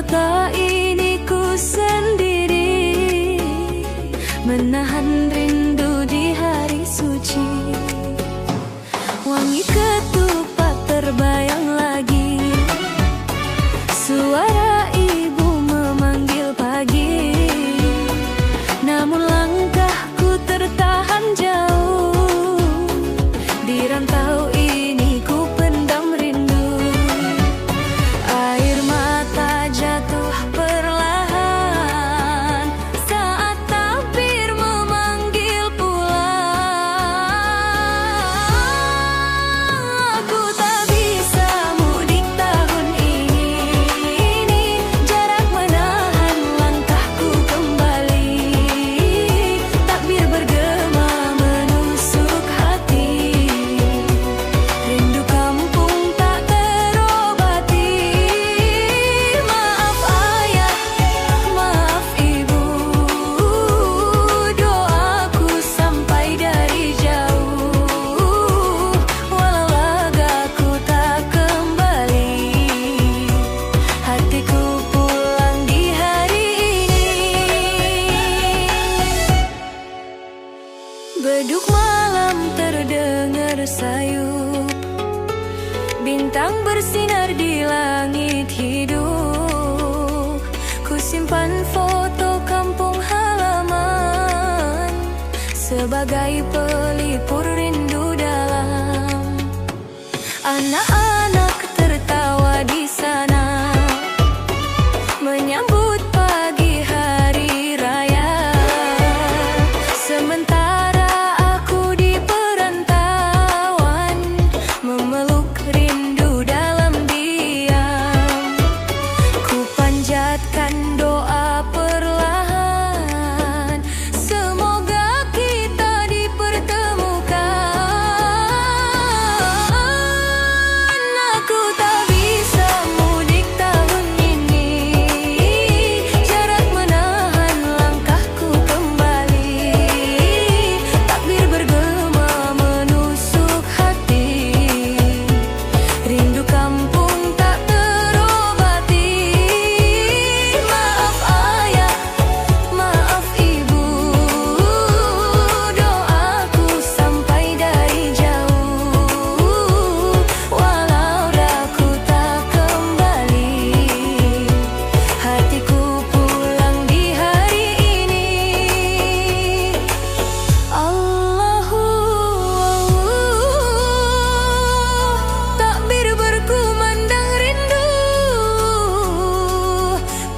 mata ini ku sendiri, menahan rindu di hari suci. Wangi ketupat terbayang lagi, suara ibu memanggil pagi. Namun langkahku tertahan jauh, di rantau ini ku pendam rindu. Air mata jatuh perlahan saat takbir memanggil pulang. Aku tak bisa mudik tahun ini, jarak menahan langkahku kembali. Takbir bergema menusuk hati, rindu kampung tak terobati. Maaf ayah, maaf ibu, doaku sampai dari jauh. Walau lagaku tak kembali, hatiku pulang di hari ini. Beduk malam terdengar sayup, bintang bersinar di langit hidup. Ku simpan foto kampung halaman sebagai pelipur rindu dalam. Anak-anak tertawa di sana menyambut pagi hari raya, sementara aku di perantauan memeluk rindu dalam diam. Ku panjatkan doa perlahan, semoga kita dipertemukan. Aku tak bisa mudik tahun ini, jarak menahan langkahku kembali. Takbir bergema menusuk hati, rindu kampung tak terobati. Maaf ayah, maaf ibu, doaku sampai dari jauh. Walau aku tak kembali, hatiku pulang di hari ini. Allahu takbir berkumandang rindu,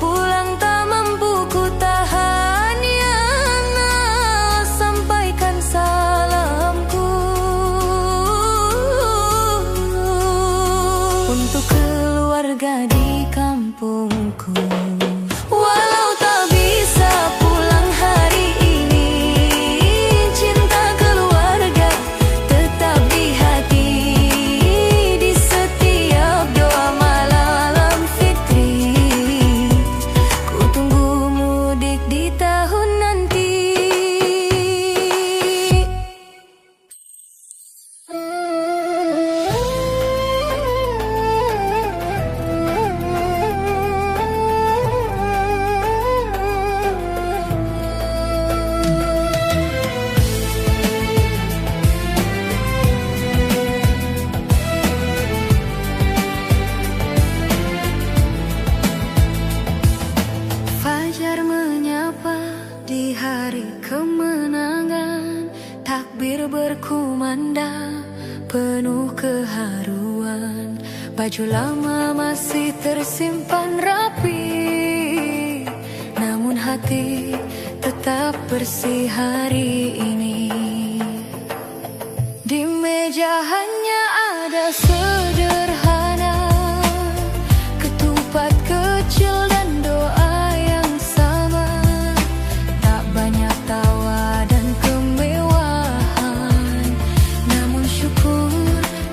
pulang tak mampu ku tahan. Ya Allah, sampaikan salamku untuk keluarga di kampungku. Walau tak bisa pulang hari ini, cinta keluarga tetap di hati. Di setiap doa malam fitri, ku tunggu mudik di tahun nanti. Fajar menyapa di hari kemenangan, takbir berkumandang penuh keharuan. Baju lama masih tersimpan rapi, namun hati tetap bersih hari ini. Di meja hanya ada sederhana, ketupat kecil dan doa yang sama. Tak banyak tawa dan kemewahan, namun syukur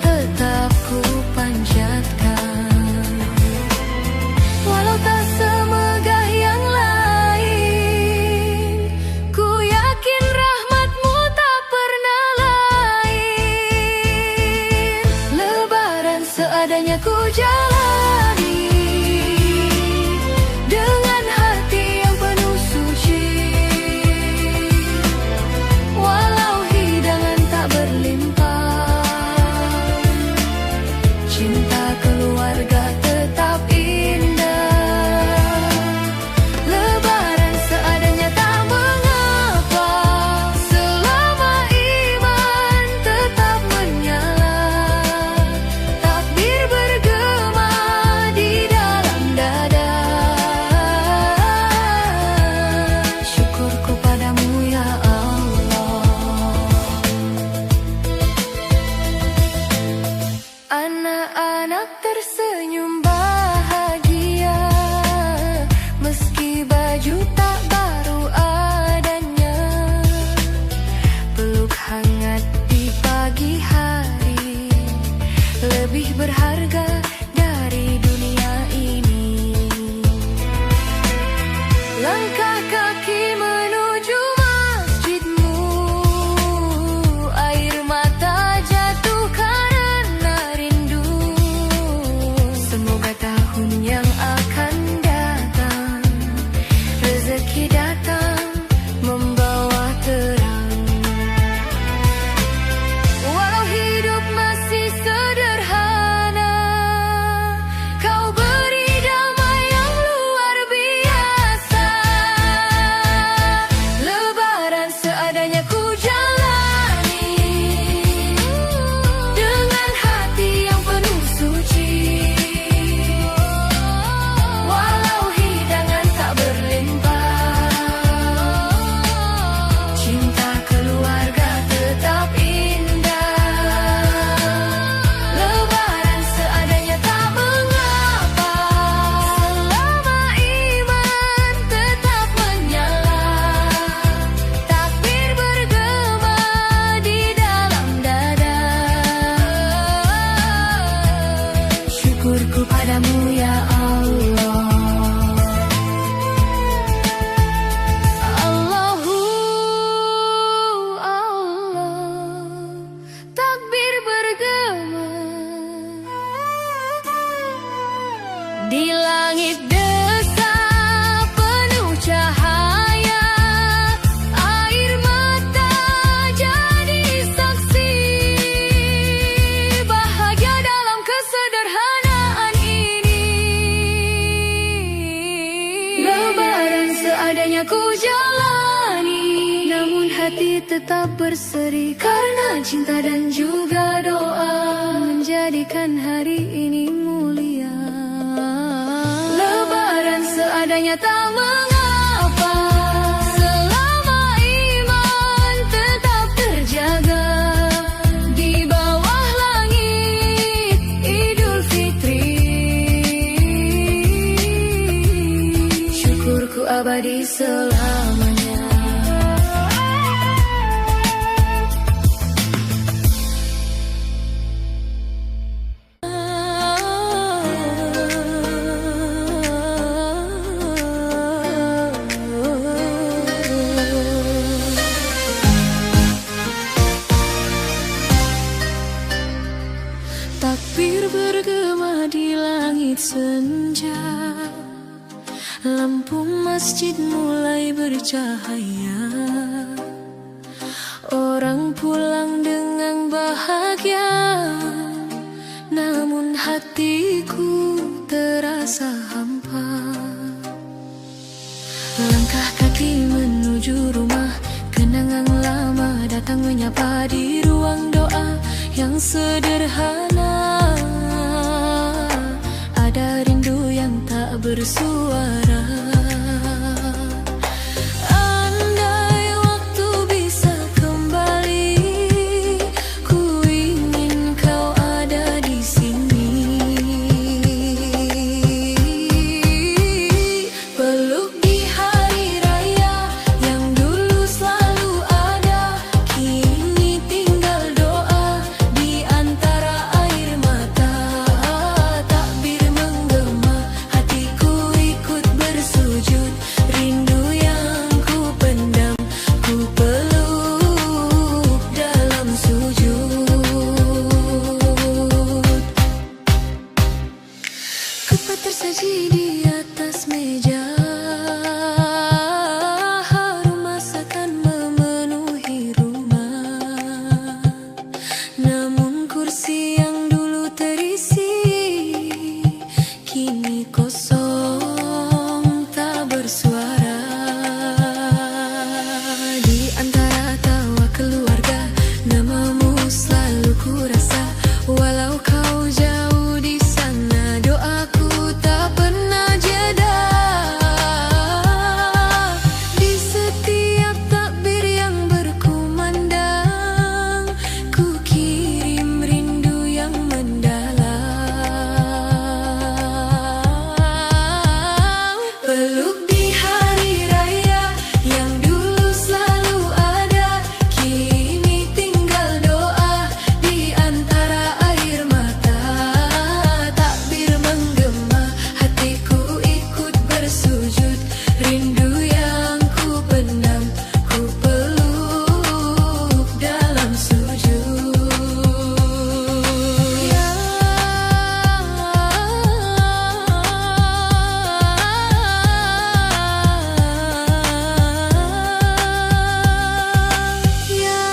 tetap ku panjatkan. Walau tak semegah yang lain, ku yakin rahmat-Mu tetap berseri karena cinta dan juga doa menjadikan hari ini mulia. Lebaran seadanya tak mengapa, selama iman tetap terjaga di bawah langit Idul Fitri. Syukurku abadi selamanya. Takbir bergema di langit senja, lampu masjid mulai bercahaya. Orang pulang dengan bahagia, namun hatiku terasa hampa. Langkah kaki menuju rumah, kenangan lama datang menyapa di ruang doa yang sederhana. Ada rindu yang tak bersuara. Andai waktu bisa kembali, ku ingin kau ada di sini. Peluk di hari raya yang dulu selalu ada, kini tinggal doa di antara air mata. Takbir menggema, hatiku ikut bersujud. Rindu yang ku pendam, ku peluk dalam sujud. Kupat tersaji di atas meja, harum masakan memenuhi rumah. Namun kursi yang dulu terisi kini kosong tak bersuara. Di antara tawa keluarga, namamu selalu ku rasa. Walau kau jauh di sana, doaku tak pernah jeda. Di setiap takbir yang berkumandang, ku kirim rindu yang mendalam. Peluk di hari raya yang dulu selalu ada, kini tinggal doa di antara air mata. Takbir menggema, hatiku ikut bersujud. Rindu yang ku pendam, ku peluk dalam sujud. Ya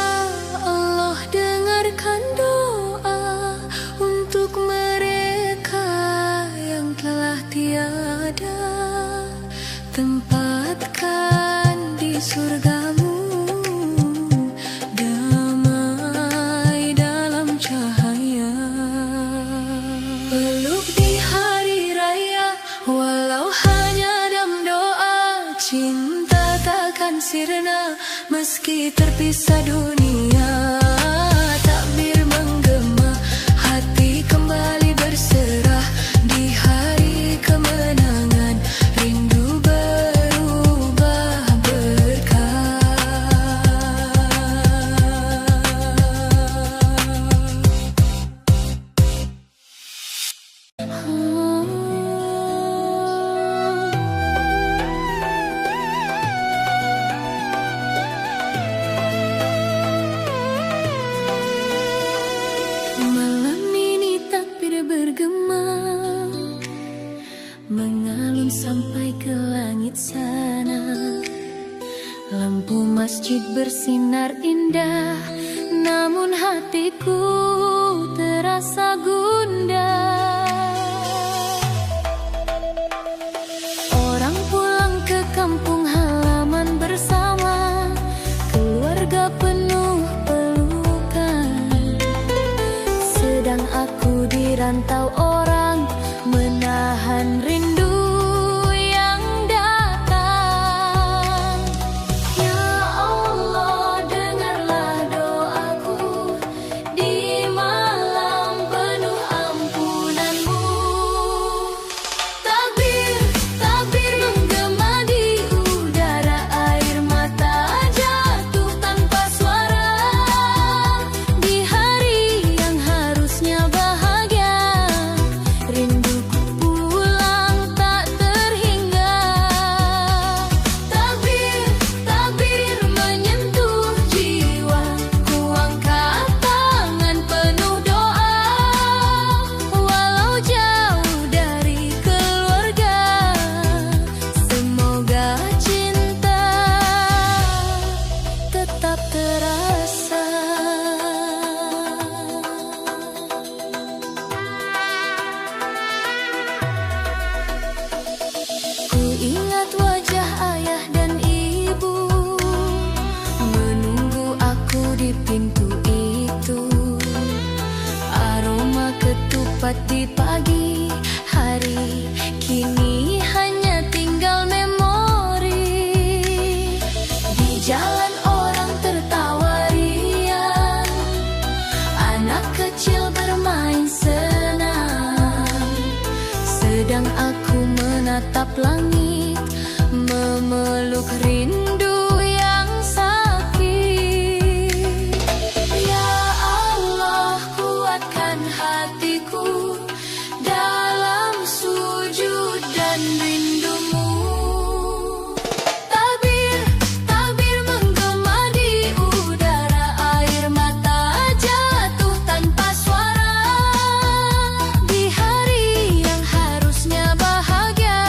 Allah, dengarkan doa untuk mereka yang telah tiada. Tempatkan di surgamu damai dalam cahaya. Peluk di hari raya, walau hanya dalam doa. Cinta takkan sirna meski terpisah dunia. Takbir menggema, hati kembali berserah. Di hari kemenangan, rindu berubah berkah. Malam ini takbir bergema, mengalun sampai ke langit sana. Lampu masjid bersinar indah, namun hatiku terasa gundah. Orang pulang ke kampung halaman bersama keluarga penuh merantau orang, menahan rindu yang datang. Ya Allah, dengarlah doaku di malam penuh ampunan-Mu. Takbir, takbir menggema di udara, air mata jatuh tanpa suara. Di hari yang harusnya bahagia, rinduku pulang tak terhingga. Takbir, takbir menyentuh jiwa, ku angkat tangan penuh doa. Walau jauh dari keluarga, semoga cinta tetap terasa. Ku ingat wajah ayah dan ibu menunggu aku di pintu itu. Aroma ketupat di pagi hari, kini hanya tinggal memori. Di jalan orang tertawa riang, anak kecil bermain senang, sedang aku menatap langit, memeluk rindu yang sakit. Ya Allah, kuatkan hatiku dalam sujud dan rindu-Mu. Takbir, takbir menggema di udara, air mata jatuh tanpa suara. Di hari yang harusnya bahagia,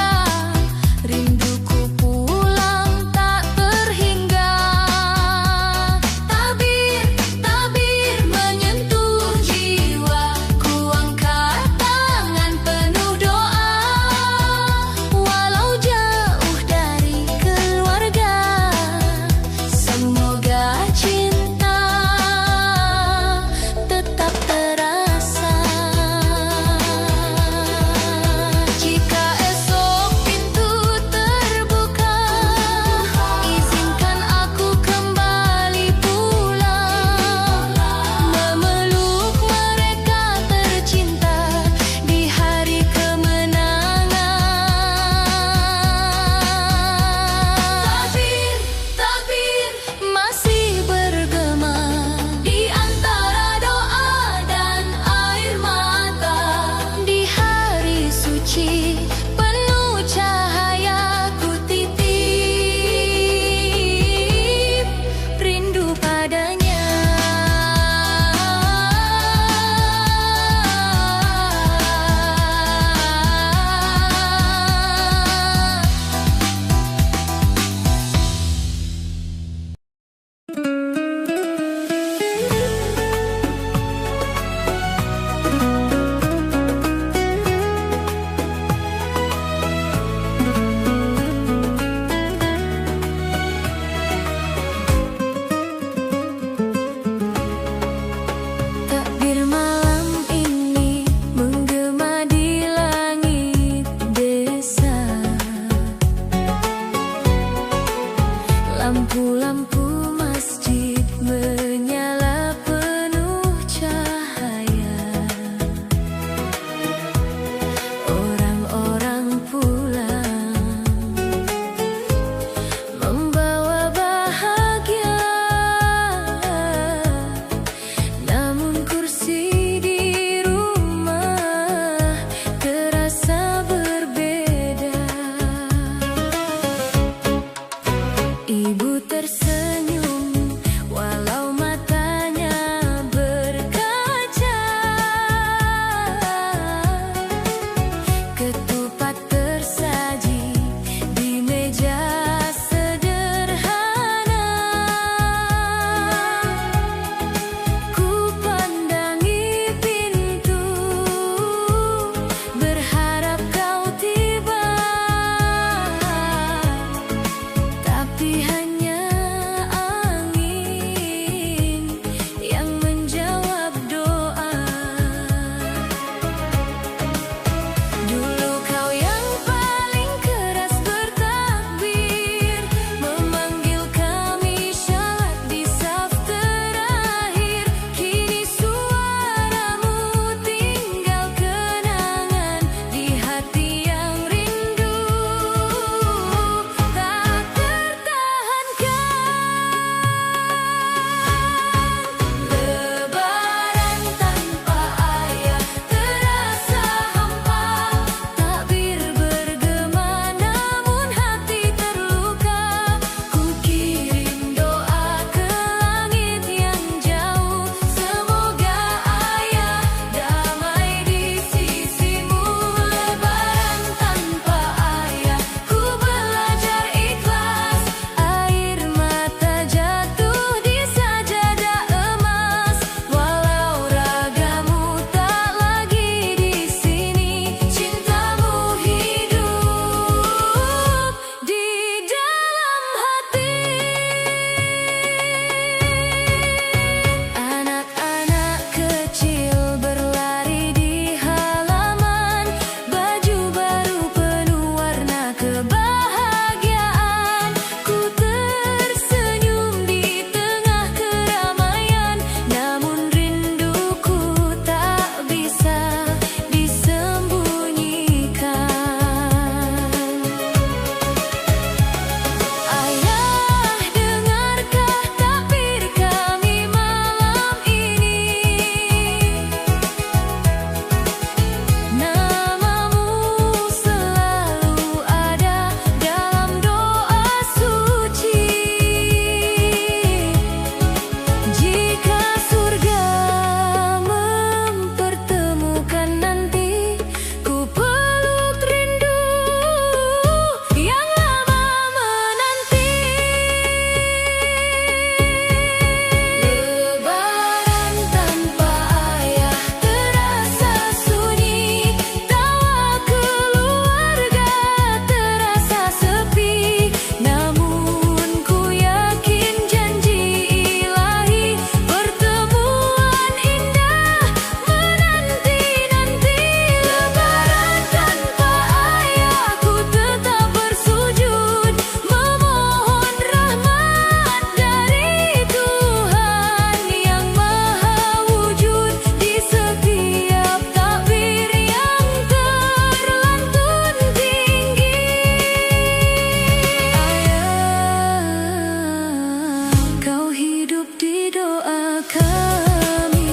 doa kami.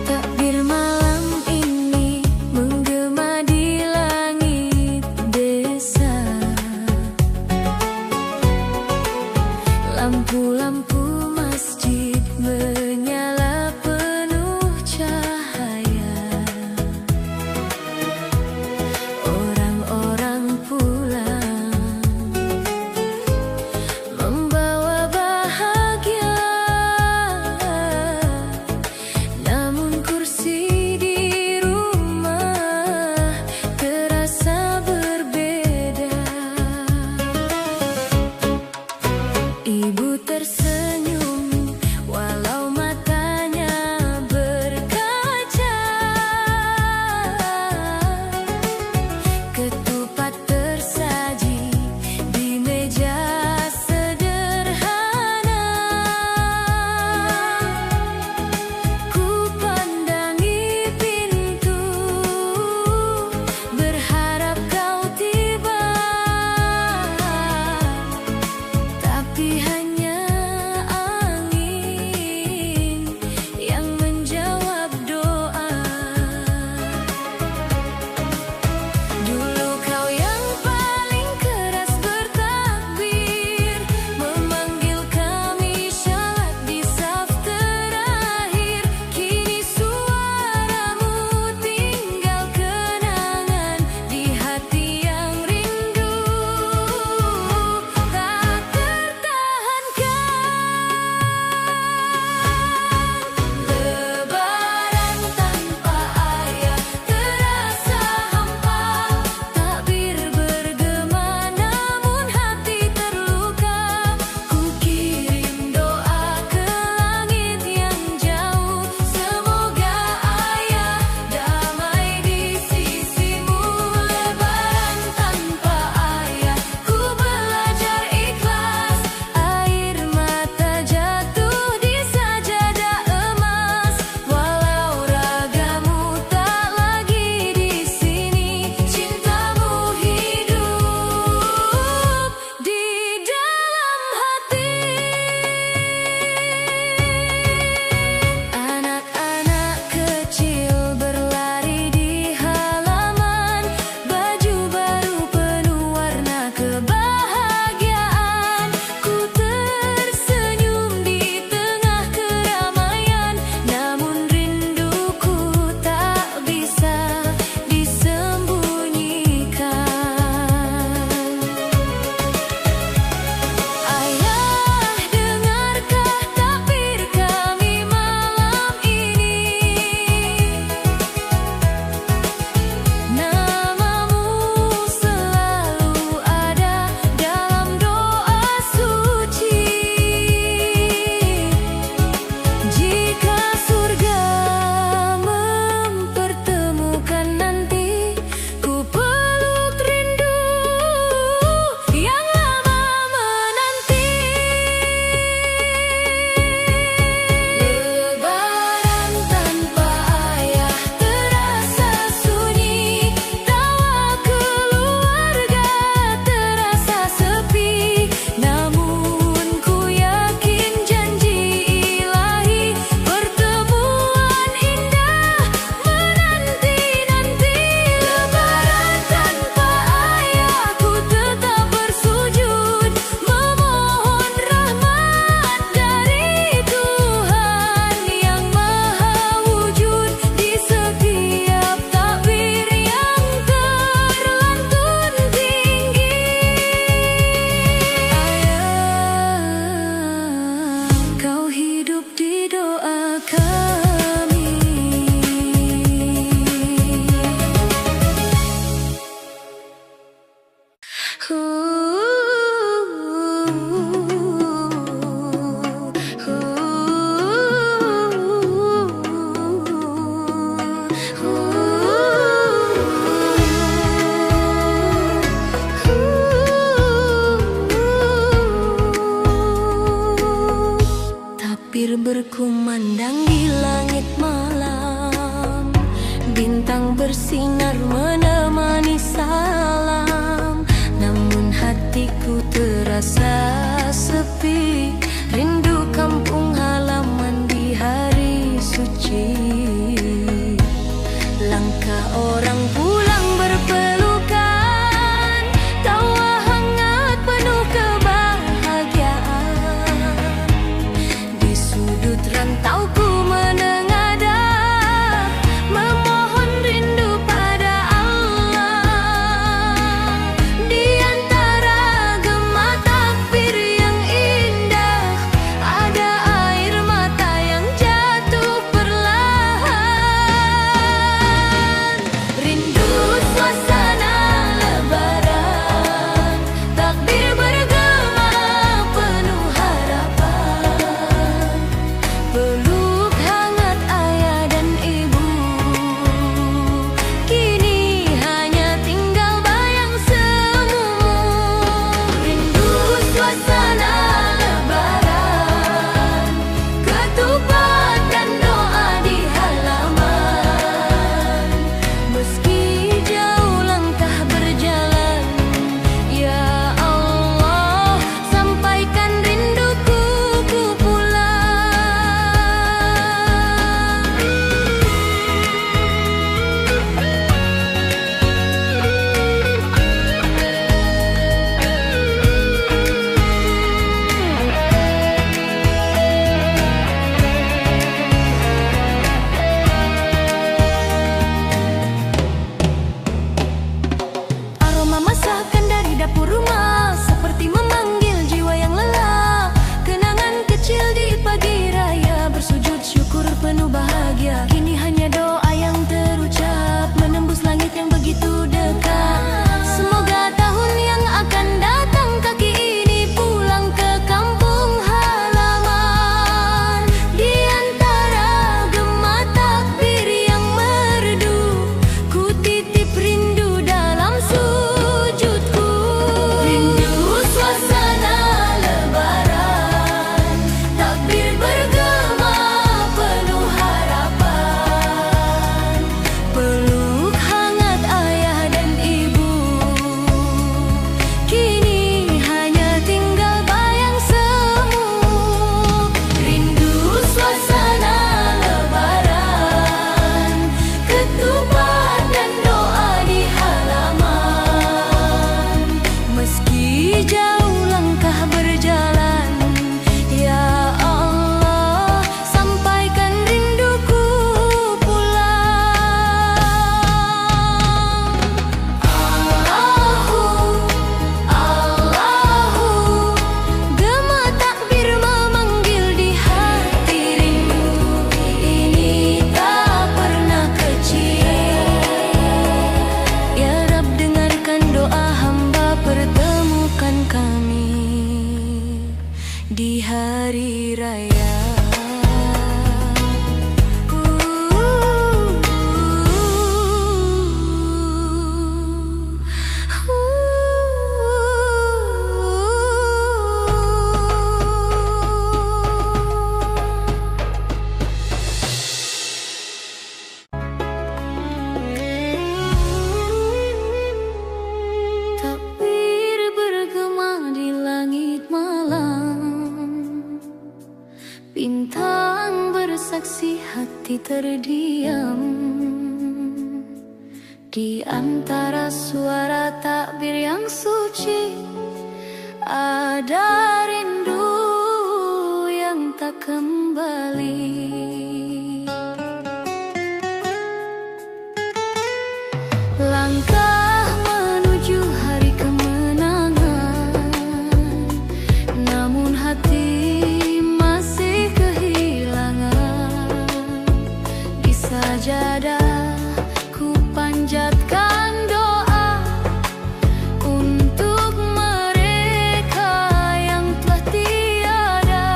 Takbir malam ini menggema di langit desa. Lampu-lampu masjid menyala penuh cahaya. Orang-orang pulang membawa bahagia. Namun kursi di rumah terasa berbeda. Ibu tersenyum walau matanya berkaca. Ketupat tersaji di meja sederhana. Ku pandangi pintu berharap kau tiba, tapi hanya angin yang menjawab doa. Dulu kau yang paling keras bertakbir, memanggil kami syalat di saf terakhir. Kini suaramu tinggal kenangan di hati yang rindu. Tak tertahankan. Lebaran tanpa ayah terasa hampa. Takbir bergema namun hati terluka. Ku kirim doa ke langit yang jauh. Semoga ayah damai di sisimu. Lebaran tanpa ayah ku belajar ikhlas. Air mata jatuh di sajadah emas. Walau ragamu tak lagi di sini, cintamu hidup di dalam hati. Anak-anak kecil berlari di halaman. Baju baru penuh warna kebahagiaan. Ku tersenyum di tengah keramaian. Namun rinduku tak bisa disembunyikan. Ayah, dengarkah takbir kami malam ini? Namamu selalu ada dalam doa suci. Jika surga mempertemukan nanti, ku peluk rindu yang lama menanti. Lebaran tanpa ayah terasa sunyi. Tawa keluarga terasa sepi. Namun ku yakin janji ilahi, pertemuan indah menanti-nanti. Lebaran tanpa ayah ku tetap bersujud, memohon rahmat dari Tuhan yang maha wujud. Di setiap takbir yang terlantun tinggi, ayah, kau hidup di doa kami. terasa sepi, rindu kampung halaman di hari suci. Langkah orang pulang berpelukan, tawa hangat penuh kebahagiaan. Di sudut rantauku menengadah, memohon rindu pada Allah. Di antara gema takbir yang indah, ada air mata yang jatuh perlahan. Rindu suasana lebaran, takbir bergema penuh harapan. Peluk hangat ayah dan ibu, kini hanya tinggal bayang semu. Rindu suasana lebaran, ketupat dan doa di halaman. Meski jauh langkah berjalan, ya Allah, sampaikan rinduku ku pulang. Aroma masakan dari dapur rumah seperti memanggil jiwa yang lelah. Kenangan kecil di pagi raya, bersujud syukur penuh bahagia. Kini hanya doa yang terucap menembus langit yang begitu dekat. Semoga tahun yang akan datang kaki ini pulang ke kampung halaman. Di antara gema takbir yang merdu, ku titip rindu dalam sujudku. Rindu suasana lebaran, takbir bergema penuh harapan. Peluk hangat ayah dan ibu, kini hanya tinggal bayang semu. Rindu suasana lebaran, ketupat dan doa di halaman. Meski jauh langkah berjalan, ya Allah, sampaikan rinduku pulang. Allahu, gema takbir memanggil di hati. Rindu ini tak pernah kecil. Ya Rab, dengarkan doa hamba, pertemukan kami di hari raya. Takbir bergema di langit malam, bintang bersaksi hati terdiam. Di antara suara takbir yang suci, ada rindu yang tak kembali. Langkah menuju hari kemenangan, namun hati masih kehilangan. Di sajadah ku panjatkan doa untuk mereka yang telah tiada.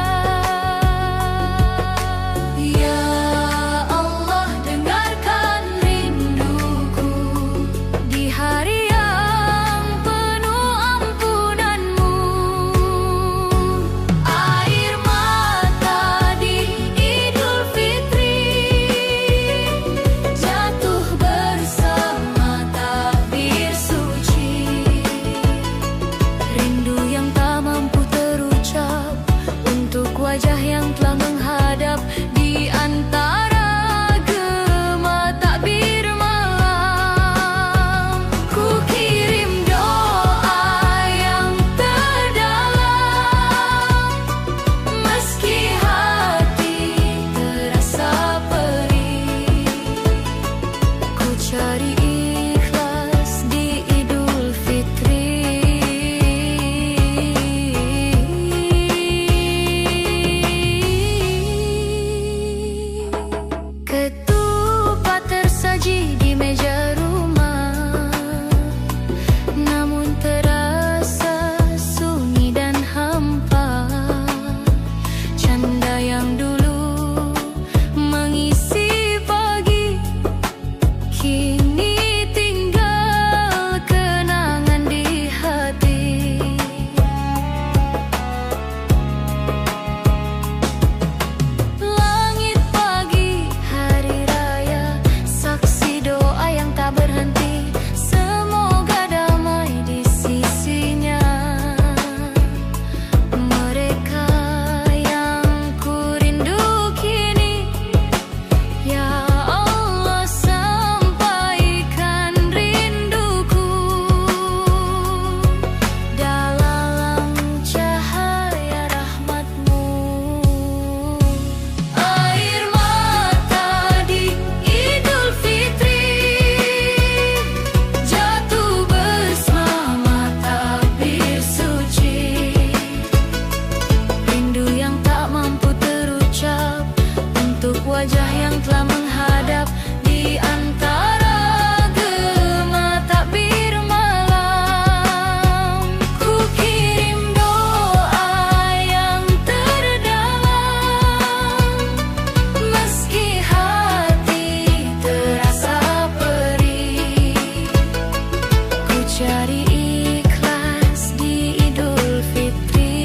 cari ikhlas di Idul Fitri.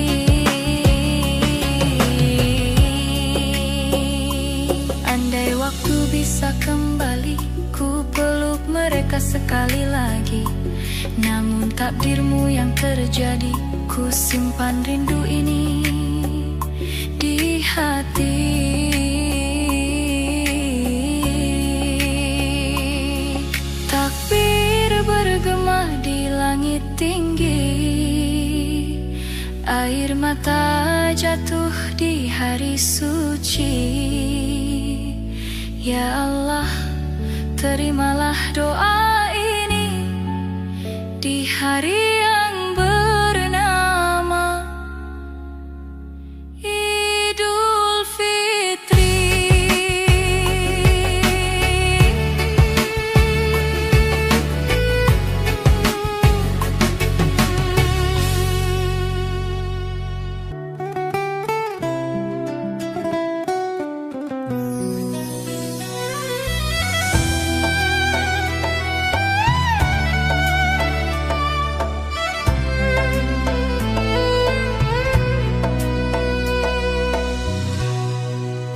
Andai waktu bisa kembali, ku peluk mereka sekali lagi. Namun takdirmu yang terjadi, ku simpan rindu ini di hati. Takbir bergema di langit tinggi, air mata jatuh di hari suci. Ya Allah, terimalah doa ini di hari yang bernama Idul Fitri.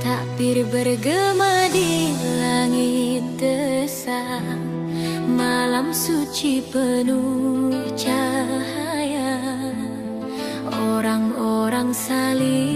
Takbir bergema di langit desang, malam suci penuh cahaya. Orang-orang saling